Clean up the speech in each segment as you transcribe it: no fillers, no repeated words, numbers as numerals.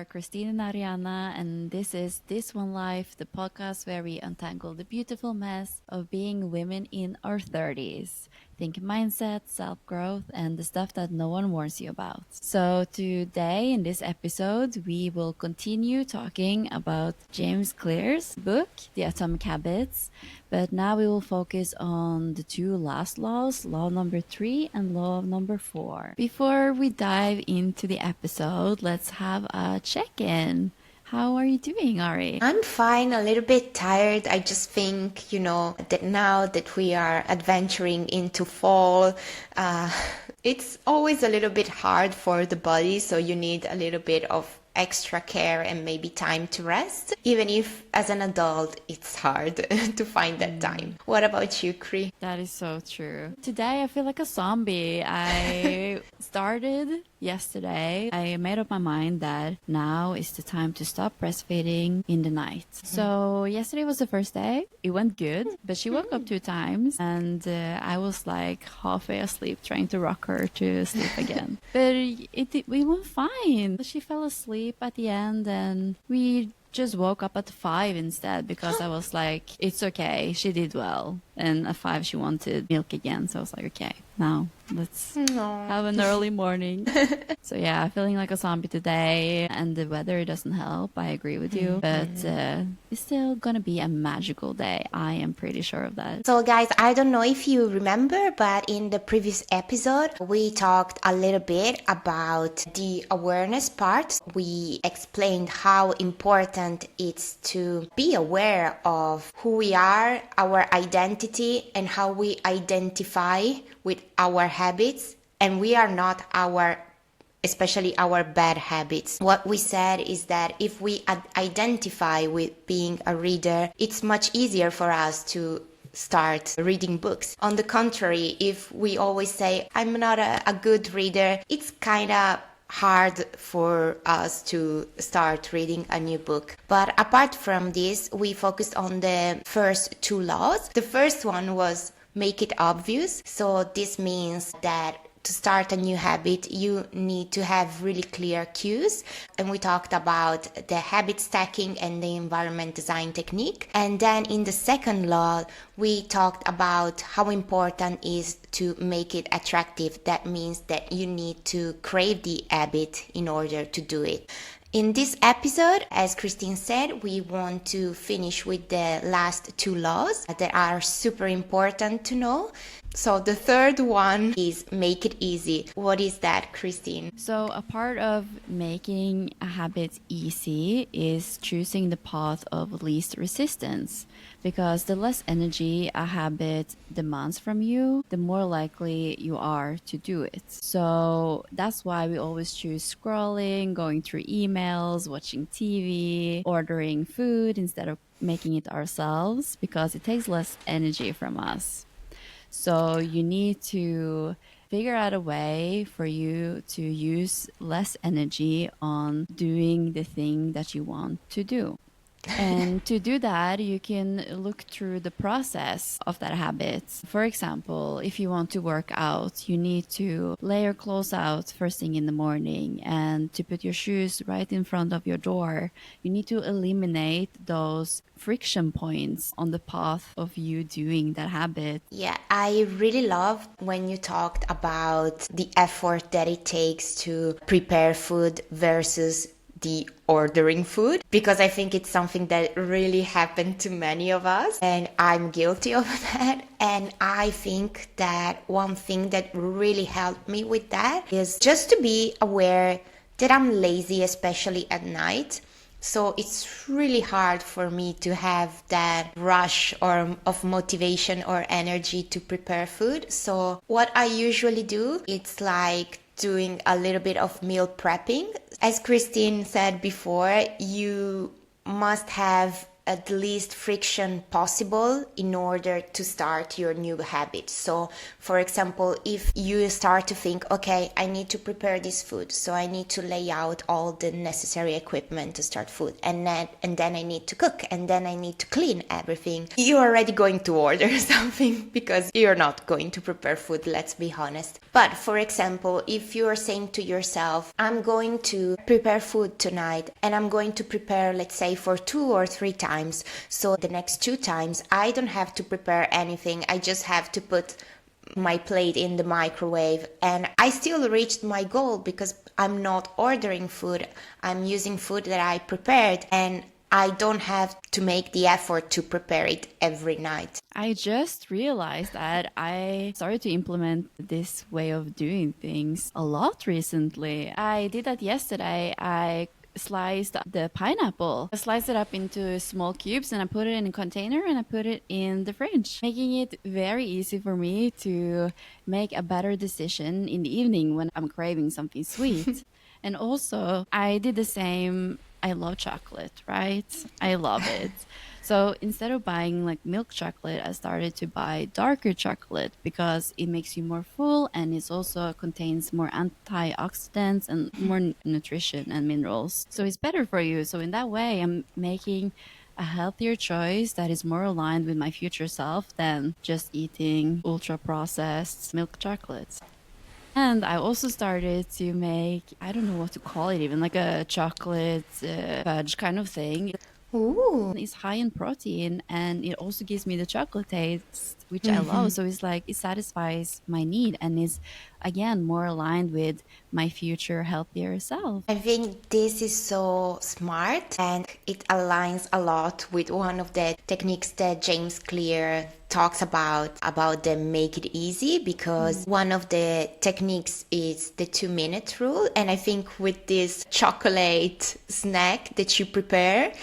are Christine and Ariana, and this is This One Life, the podcast where we untangle the beautiful mess of being women in our 30s. Think mindset, self-growth, and the stuff that no one warns you about. So today in this episode, we will continue talking about James Clear's book, The Atomic Habits, but now we will focus on the two last laws, law number 3 and law number 4. Before we dive into the episode, let's have a check-in. How are you doing, Ari? I'm fine, a little bit tired. I just think, that now that we are adventuring into fall, it's always a little bit hard for the body, so you need a little bit of extra care and maybe time to rest, even if as an adult it's hard to find that time. What about you, Kri? That is so true. Today I feel like a zombie. I started yesterday. I made up my mind that now is the time to stop breastfeeding in the night. So yesterday was the first day. It went good, but she woke up 2 times and I was like halfway asleep trying to rock her to sleep again. But we went fine. She fell asleep at the end and we just woke up at 5 instead because I was like, it's okay, she did well. And at 5 she wanted milk again, so I was like, okay, now let's have an early morning. So yeah, feeling like a zombie today, and the weather doesn't help, I agree with you, but it's still gonna be a magical day. I am pretty sure of that. So guys, I don't know if you remember, but in the previous episode we talked a little bit about the awareness part. We explained how important it's to be aware of who we are, our identity, and how we identify with our habits, and we are not especially our bad habits. What we said is that if we identify with being a reader, it's much easier for us to start reading books. On the contrary, if we always say, I'm not a good reader, it's kind of hard for us to start reading a new book. But apart from this, we focused on the first 2 laws. The first one was make it obvious. So this means that to start a new habit, you need to have really clear cues. And we talked about the habit stacking and the environment design technique. And then in the second law, we talked about how important is to make it attractive. That means that you need to crave the habit in order to do it. In this episode, as Christine said, we want to finish with the last 2 laws that are super important to know. So the third one is make it easy. What is that, Christine? So a part of making a habit easy is choosing the path of least resistance, because the less energy a habit demands from you, the more likely you are to do it. So that's why we always choose scrolling, going through emails, watching TV, ordering food instead of making it ourselves, because it takes less energy from us. So you need to figure out a way for you to use less energy on doing the thing that you want to do. And to do that, you can look through the process of that habit. For example, if you want to work out, you need to lay your clothes out first thing in the morning, and to put your shoes right in front of your door. You need to eliminate those friction points on the path of you doing that habit. Yeah, I really love when you talked about the effort that it takes to prepare food versus the ordering food, because I think it's something that really happened to many of us, and I'm guilty of that. And I think that one thing that really helped me with that is just to be aware that I'm lazy, especially at night. So it's really hard for me to have that rush of motivation or energy to prepare food. So what I usually do, it's like doing a little bit of meal prepping. As Christine said before, you must have the least friction possible in order to start your new habit. So, for example, if you start to think, okay, I need to prepare this food, so I need to lay out all the necessary equipment to start food, and then I need to cook, and then I need to clean everything. You're already going to order something because you're not going to prepare food, let's be honest. But for example, if you're saying to yourself, I'm going to prepare food tonight, and I'm going to prepare, let's say, for 2 or 3 times. So the next 2 times, I don't have to prepare anything. I just have to put my plate in the microwave, and I still reached my goal because I'm not ordering food. I'm using food that I prepared, and I don't have to make the effort to prepare it every night. I just realized that I started to implement this way of doing things a lot recently. I did that yesterday. I sliced the pineapple. I sliced it up into small cubes and I put it in a container and I put it in the fridge, making it very easy for me to make a better decision in the evening when I'm craving something sweet. And also, I did the same. I love chocolate, right? I love it. So instead of buying like milk chocolate, I started to buy darker chocolate because it makes you more full and it also contains more antioxidants and more nutrition and minerals. So it's better for you. So in that way, I'm making a healthier choice that is more aligned with my future self than just eating ultra processed milk chocolates. And I also started to make, I don't know what to call it even, like a chocolate fudge kind of thing. Ooh. It's high in protein and it also gives me the chocolate taste, which I love. So it's like it satisfies my need and is again more aligned with my future healthier self. I think this is so smart, and it aligns a lot with one of the techniques that James Clear talks about the make it easy, because one of the techniques is the 2-minute rule. And I think with this chocolate snack that you prepare,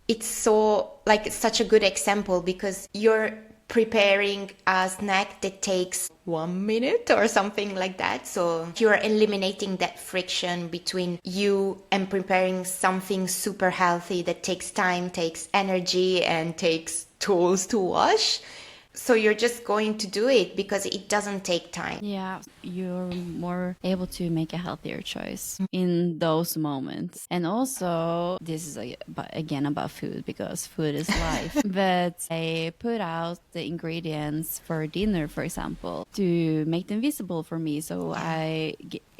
it's so like it's such a good example because you're preparing a snack that takes 1 minute or something like that. So you're eliminating that friction between you and preparing something super healthy that takes time, takes energy, and takes tools to wash. So you're just going to do it because it doesn't take time. Yeah, you're more able to make a healthier choice in those moments. And also, this is again about food because food is life. But I put out the ingredients for dinner, for example, to make them visible for me. So I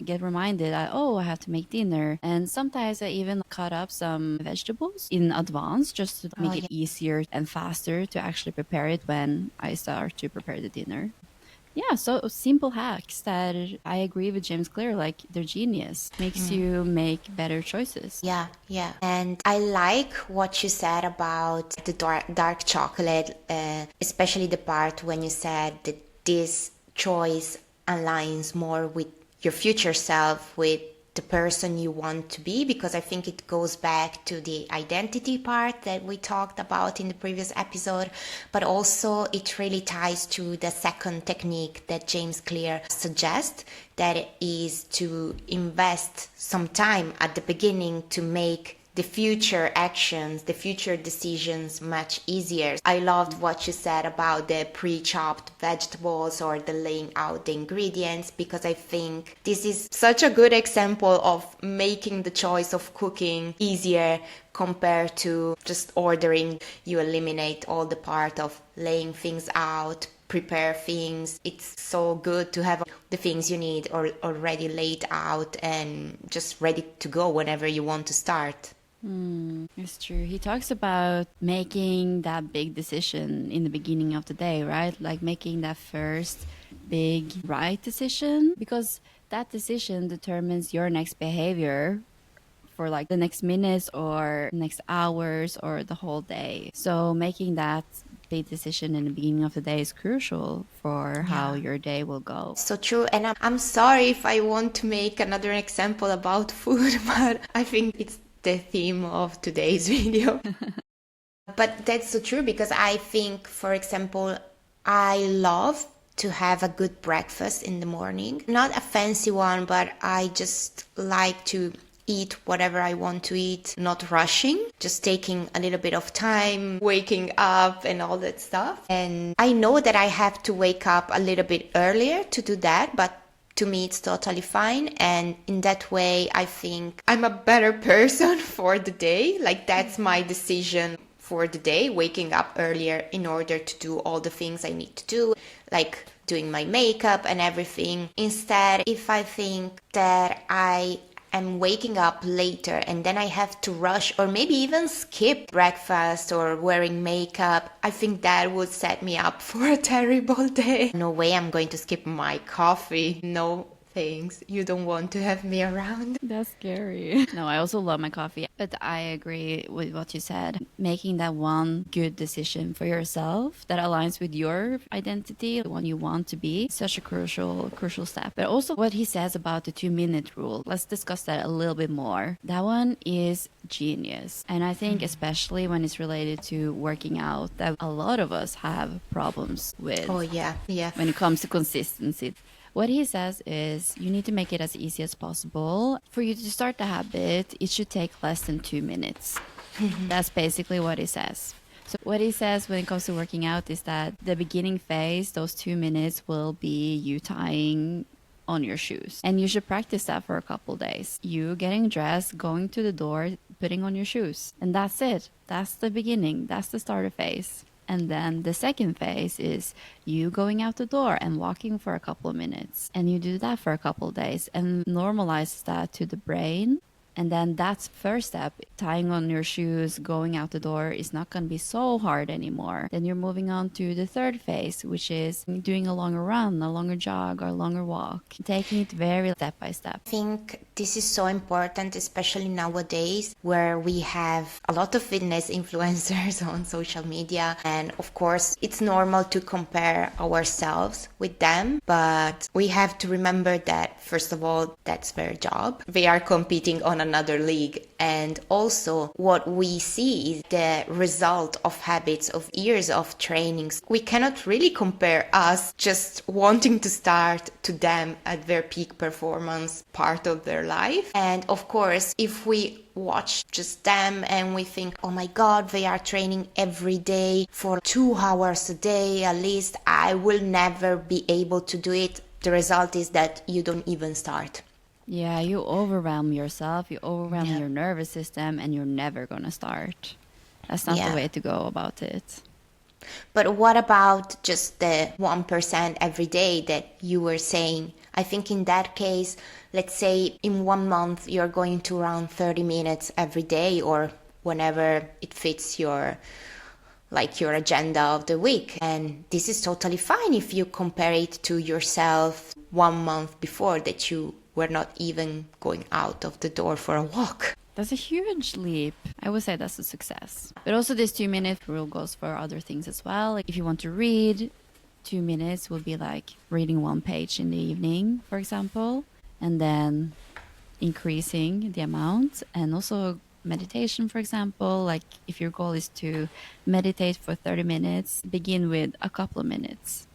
get reminded that, oh, I have to make dinner. And sometimes I even cut up some vegetables in advance just to make it easier and faster to actually prepare it when I start to prepare the dinner. Yeah, so simple hacks that I agree with James Clear, like they're genius. Makes you make better choices. Yeah, yeah. And I like what you said about the dark chocolate, especially the part when you said that this choice aligns more with your future self, with the person you want to be, because I think it goes back to the identity part that we talked about in the previous episode, but also it really ties to the second technique that James Clear suggests, that is to invest some time at the beginning to make the future actions, the future decisions much easier. I loved what you said about the pre-chopped vegetables or the laying out the ingredients, because I think this is such a good example of making the choice of cooking easier compared to just ordering. You eliminate all the part of laying things out, prepare things. It's so good to have the things you need already laid out and just ready to go whenever you want to start. It's true. He talks about making that big decision in the beginning of the day, right? Like making that first big right decision, because that decision determines your next behavior for like the next minutes or next hours or the whole day. So making that big decision in the beginning of the day is crucial for how your day will go. So true. And I'm sorry if I want to make another example about food, but I think it's the theme of today's video. But that's so true, because I think, for example, I love to have a good breakfast in the morning. Not a fancy one, but I just like to eat whatever I want to eat, not rushing, just taking a little bit of time, waking up and all that stuff. And I know that I have to wake up a little bit earlier to do that, but to me it's totally fine. And in that way, I think I'm a better person for the day. Like that's my decision for the day, waking up earlier in order to do all the things I need to do, like doing my makeup and everything. Instead, if I think that I am waking up later and then I have to rush or maybe even skip breakfast or wearing makeup, I think that would set me up for a terrible day. No way I'm going to skip my coffee. No thanks. You don't want to have me around. That's scary. No, I also love my coffee, but I agree with what you said. Making that one good decision for yourself that aligns with your identity, the one you want to be, such a crucial step. But also what he says about the 2-minute rule. Let's discuss that a little bit more. That one is genius. And I think especially when it's related to working out, that a lot of us have problems with. Oh, yeah. When it comes to consistency. What he says is you need to make it as easy as possible. For you to start the habit, it should take less than 2 minutes. That's basically what he says. So what he says when it comes to working out is that the beginning phase, those 2 minutes will be you tying on your shoes. And you should practice that for a couple days. You getting dressed, going to the door, putting on your shoes. And that's it. That's the beginning. That's the starter phase. And then the second phase is you going out the door and walking for a couple of minutes. And you do that for a couple of days and normalize that to the brain. And then that's first step. Tying on your shoes, going out the door is not going to be so hard anymore. Then you're moving on to the third phase, which is doing a longer run, a longer jog, or a longer walk. Taking it very step by step. I think this is so important, especially nowadays where we have a lot of fitness influencers on social media. And of course, it's normal to compare ourselves with them. But we have to remember that, first of all, that's their job. They are competing on another league. And also what we see is the result of habits of years of trainings. We cannot really compare us just wanting to start to them at their peak performance part of their life. And of course, if we watch just them and we think, oh my God, they are training every day for 2 hours a day, at least I will never be able to do it. The result is that you don't even start. Yeah, you overwhelm yourself, you overwhelm your nervous system, and you're never going to start. That's not the way to go about it. But what about just the 1% every day that you were saying? I think in that case, let's say in 1 month, you're going to around 30 minutes every day or whenever it fits your agenda of the week. And this is totally fine if you compare it to yourself 1 month before that you were not even going out of the door for a walk. That's a huge leap. I would say that's a success. But also this 2-minute rule goes for other things as well. Like if you want to read, 2 minutes would be like reading 1 page in the evening, for example, and then increasing the amount. And also meditation, for example, like if your goal is to meditate for 30 minutes, begin with a couple of minutes.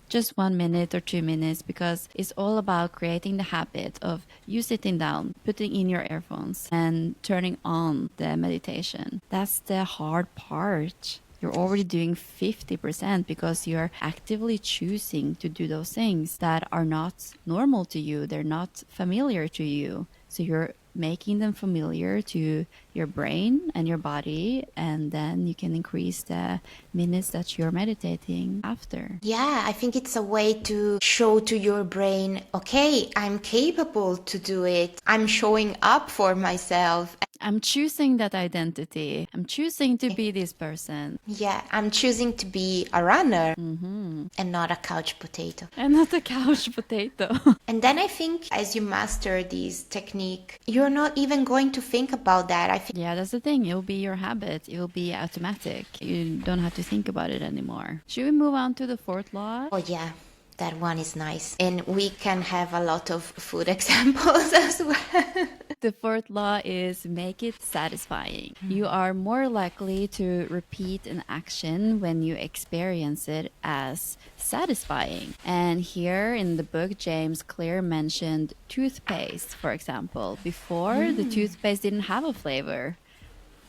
Just 1 minute or 2 minutes, because it's all about creating the habit of you sitting down, putting in your earphones and turning on the meditation. That's the hard part. You're already doing 50% because you're actively choosing to do those things that are not normal to you. They're not familiar to you. So you're making them familiar to your brain and your body, and then you can increase the minutes that you're meditating after. Yeah, I think it's a way to show to your brain, okay, I'm capable to do it. I'm showing up for myself. I'm choosing that identity. I'm choosing to be this person. Yeah, I'm choosing to be a runner and not a couch potato. And not a couch potato. And then I think as you master this technique, you're not even going to think about that. I think yeah, that's the thing. It will be your habit. It will be automatic. You don't have to think about it anymore. Should we move on to the 4th law? Oh yeah, that one is nice. And we can have a lot of food examples as well. The fourth law is make it satisfying. You are more likely to repeat an action when you experience it as satisfying. And here in the book, James Clear mentioned toothpaste, for example. Before, the toothpaste didn't have a flavor.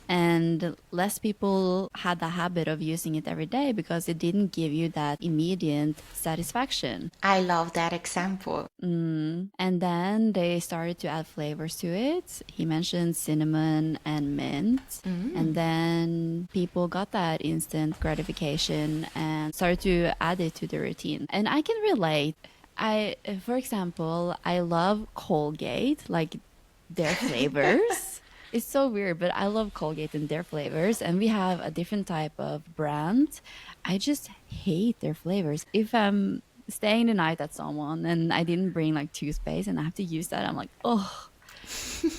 And less people had the habit of using it every day because it didn't give you that immediate satisfaction. I love that example. And then they started to add flavors to it. He mentioned cinnamon and mint. And then people got that instant gratification and started to add it to the routine. And I can relate. For example, I love Colgate, like their flavors. It's so weird, but I love Colgate and their flavors. And we have a different type of brand. I just hate their flavors. If I'm staying the night at someone and I didn't bring like toothpaste and I have to use that, I'm like, oh.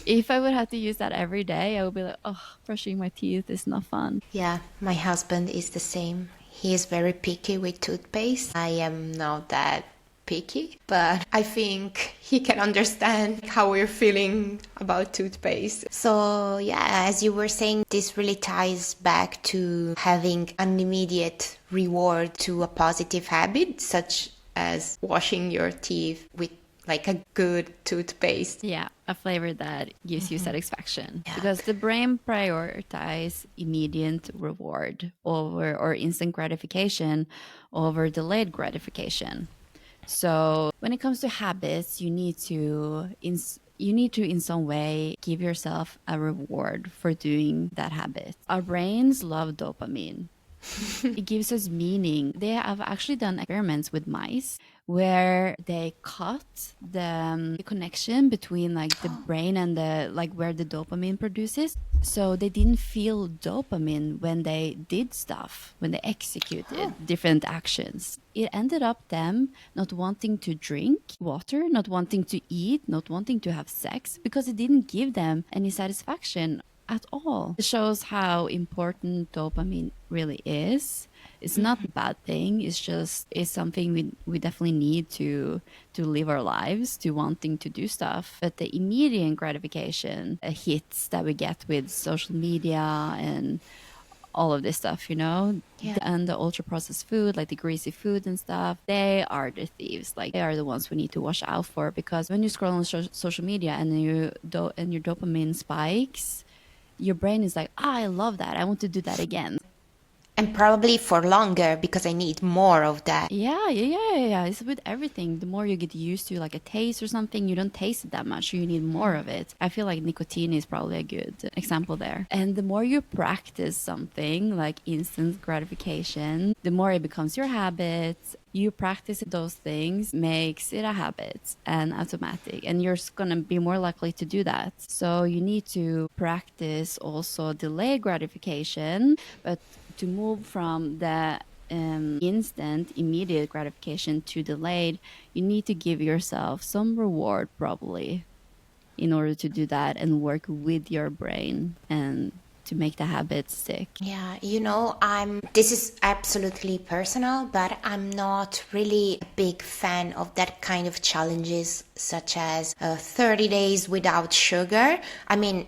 If I would have to use that every day, I would be like, oh, brushing my teeth is not fun. Yeah, my husband is the same. He is very picky with toothpaste. I am not that picky, but I think he can understand how we're feeling about toothpaste. So yeah, as you were saying, this really ties back to having an immediate reward to a positive habit, such as washing your teeth with like a good toothpaste. Yeah, a flavor that gives you satisfaction. Yeah. Because the brain prioritizes immediate reward over or instant gratification over delayed gratification. So when it comes to habits, you need to in some way give yourself a reward for doing that habit. Our brains love dopamine. It gives us meaning. They have actually done experiments with mice where they cut the connection between like the brain and the like where the dopamine produces. So they didn't feel dopamine when they did stuff, when they executed different actions. It ended up them not wanting to drink water, not wanting to eat, not wanting to have sex because it didn't give them any satisfaction at all. It shows how important dopamine really is. It's not a bad thing. It's something we definitely need to live our lives, to wanting to do stuff. But the immediate gratification hits that we get with social media and all of this stuff, you know, and the ultra processed food, like the greasy food and stuff, they are the thieves. Like they are the ones we need to watch out for, because when you scroll on social media and your dopamine spikes, your brain is like, I love that. I want to do that again. And probably for longer because I need more of that. Yeah. It's with everything. The more you get used to like a taste or something, you don't taste it that much. So you need more of it. I feel like nicotine is probably a good example there. And the more you practice something like instant gratification, the more it becomes your habit. You practice those things makes it a habit and automatic, and you're going to be more likely to do that. So you need to practice also delayed gratification, but to move from the instant, immediate gratification to delayed, you need to give yourself some reward probably in order to do that and work with your brain and to make the habit stick. Yeah, you know, this is absolutely personal, but I'm not really a big fan of that kind of challenges, such as 30 days without sugar. I mean,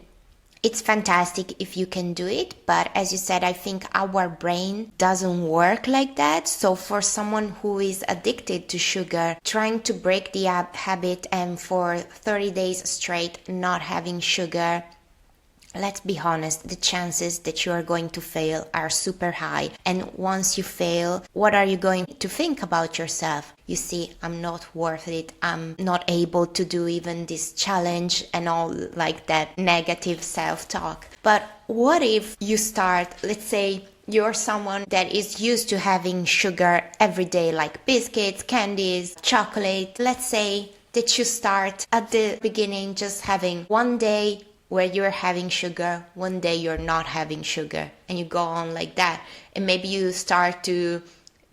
it's fantastic if you can do it, but as you said, I think our brain doesn't work like that. So for someone who is addicted to sugar, trying to break the habit and for 30 days straight not having sugar, let's be honest, the chances that you are going to fail are super high. And once you fail, what are you going to think about yourself? You see, I'm not worth it. I'm not able to do even this challenge and all like that negative self-talk. But what if you start, let's say, you're someone that is used to having sugar every day, like biscuits, candies, chocolate. Let's say that you start at the beginning just having one day where you're having sugar, one day you're not having sugar, and you go on like that. And maybe you start to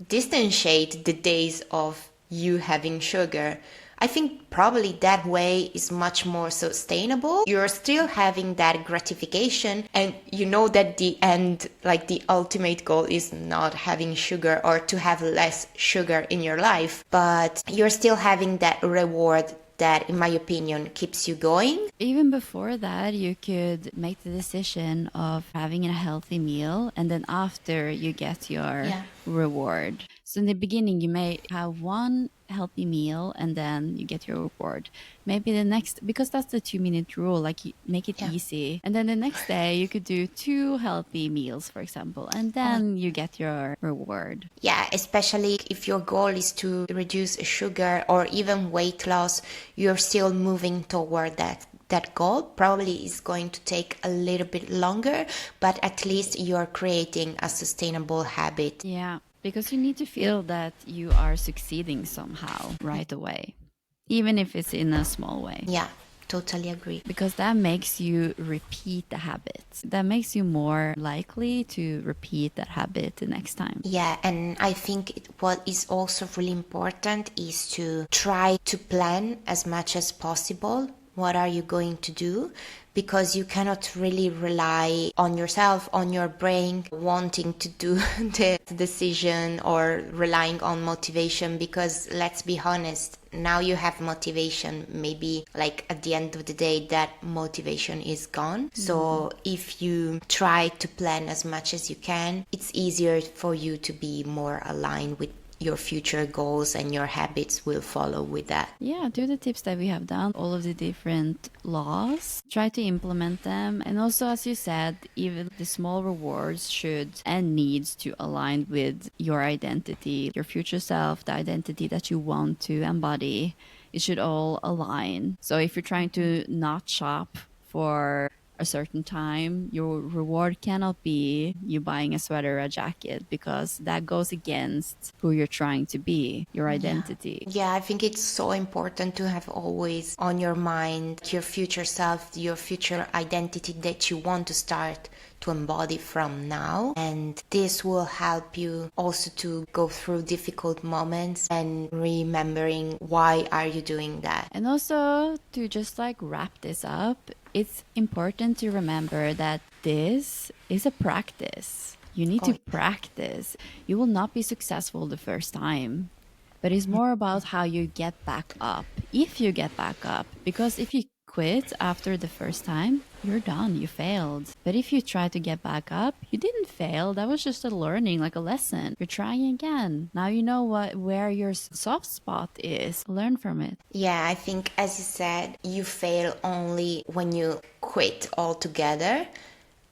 distantiate the days of you having sugar. I think probably that way is much more sustainable. You're still having that gratification, and you know that the end, like the ultimate goal is not having sugar or to have less sugar in your life, but you're still having that reward that, in my opinion, keeps you going. Even before that, you could make the decision of having a healthy meal, and then after you get your reward. So in the beginning, you may have one healthy meal and then you get your reward. Maybe the next, because that's the 2-minute rule, like you make it easy. And then the next day you could do 2 healthy meals, for example, and then you get your reward. Yeah, especially if your goal is to reduce sugar or even weight loss, you're still moving toward that goal. Probably is going to take a little bit longer, but at least you're creating a sustainable habit. Yeah, because you need to feel that you are succeeding somehow right away, even if it's in a small way. Yeah, totally agree. Because that makes you repeat the habit. That makes you more likely to repeat that habit the next time. Yeah, and I think what is also really important is to try to plan as much as possible. What are you going to do? Because you cannot really rely on yourself, on your brain wanting to do the decision or relying on motivation, because let's be honest, now you have motivation, maybe like at the end of the day that motivation is gone. So if you try to plan as much as you can, it's easier for you to be more aligned with your future goals, and your habits will follow with that. Yeah, do the tips that we have done, all of the different laws, try to implement them. And also, as you said, even the small rewards should and needs to align with your identity, your future self, the identity that you want to embody. It should all align. So if you're trying to not shop for a certain time, your reward cannot be you buying a sweater or a jacket, because that goes against who you're trying to be, your identity. Yeah, I think it's so important to have always on your mind your future self, your future identity that you want to start to embody from now. And this will help you also to go through difficult moments and remembering why are you doing that. And also, to just like wrap this up, it's important to remember that this is a practice. You need to practice. You will not be successful the first time, but it's more about how you get back up. If you get back up, because if you quit after the first time, you're done, you failed. But if you try to get back up, you didn't fail. That was just a learning, like a lesson. You're trying again. Now you know where your soft spot is. Learn from it. Yeah, I think, as you said, you fail only when you quit altogether,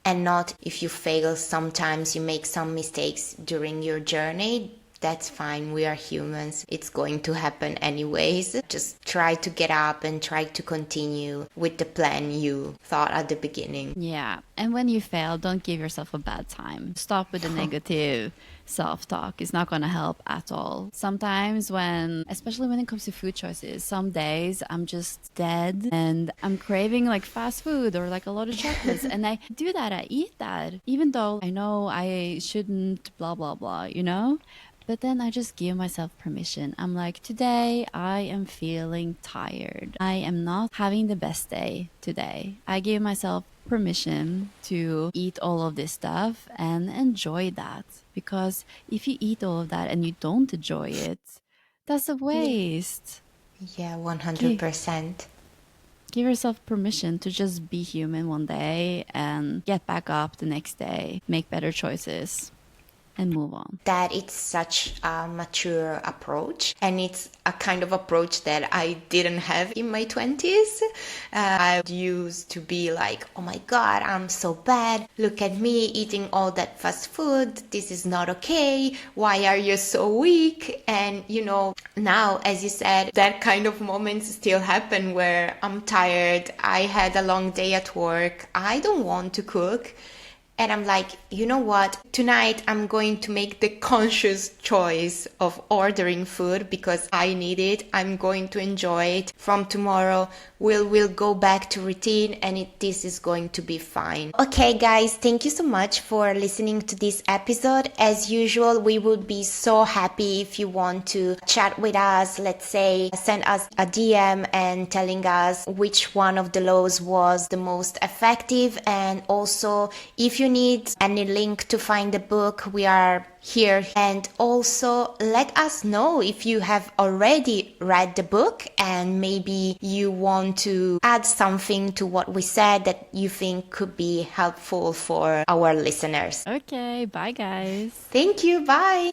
and not if you fail. Sometimes you make some mistakes during your journey. That's fine. We are humans. It's going to happen anyways. Just try to get up and try to continue with the plan you thought at the beginning. Yeah. And when you fail, don't give yourself a bad time. Stop with the negative self-talk. It's not going to help at all. Sometimes especially when it comes to food choices, some days I'm just dead and I'm craving like fast food or like a lot of chocolates. And I do that. I eat that, even though I know I shouldn't, blah, blah, blah, you know? But then I just give myself permission. I'm like, today I am feeling tired. I am not having the best day today. I give myself permission to eat all of this stuff and enjoy that. Because if you eat all of that and you don't enjoy it, that's a waste. Yeah, 100%. Give yourself permission to just be human one day and get back up the next day, make better choices, and move on. That it's such a mature approach, and it's a kind of approach that I didn't have in my 20s. I used to be like, oh my god, I'm so bad, look at me eating all that fast food, this is not okay, why are you so weak? And now, as you said, that kind of moments still happen where I'm tired, I had a long day at work, I don't want to cook. And I'm like, you know what? Tonight I'm going to make the conscious choice of ordering food because I need it. I'm going to enjoy it. From tomorrow, we'll go back to routine, and this is going to be fine. Okay, guys, thank you so much for listening to this episode. As usual, we would be so happy if you want to chat with us. Let's say, send us a DM and telling us which one of the laws was the most effective. And also, if you need any link to find the book, we are here. And also let us know if you have already read the book and maybe you want to add something to what we said that you think could be helpful for our listeners. Okay, bye guys. Thank you. Bye.